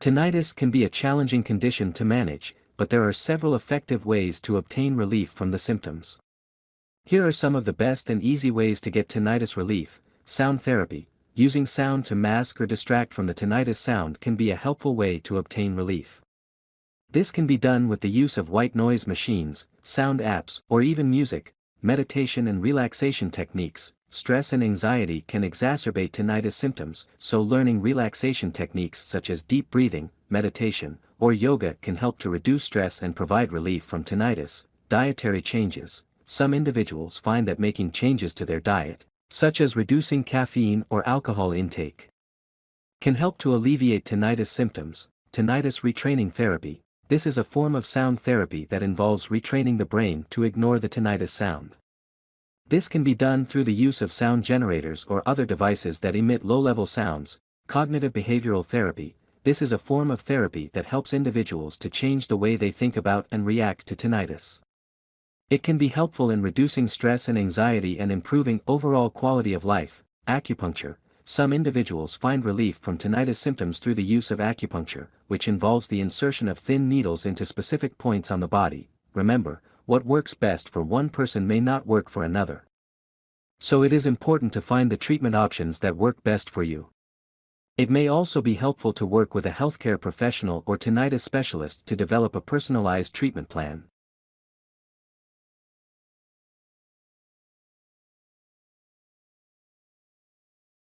Tinnitus can be a challenging condition to manage, but there are several effective ways to obtain relief from the symptoms. Here are some of the best and easy ways to get tinnitus relief. Sound therapy. Using sound to mask or distract from the tinnitus sound can be a helpful way to obtain relief. This can be done with the use of white noise machines, sound apps, or even music. Meditation and relaxation techniques. Stress and anxiety can exacerbate tinnitus symptoms, so learning relaxation techniques such as deep breathing, meditation, or yoga can help to reduce stress and provide relief from tinnitus. Dietary changes. Some individuals find that making changes to their diet, such as reducing caffeine or alcohol intake, can help to alleviate tinnitus symptoms. Tinnitus retraining therapy. This is a form of sound therapy that involves retraining the brain to ignore the tinnitus sound. This can be done through the use of sound generators or other devices that emit low-level sounds. Cognitive behavioral therapy. This is a form of therapy that helps individuals to change the way they think about and react to tinnitus. It can be helpful in reducing stress and anxiety and improving overall quality of life. Acupuncture. Some individuals find relief from tinnitus symptoms through the use of acupuncture, which involves the insertion of thin needles into specific points on the body. Remember, what works best for one person may not work for another. So it is important to find the treatment options that work best for you. It may also be helpful to work with a healthcare professional or tinnitus specialist to develop a personalized treatment plan.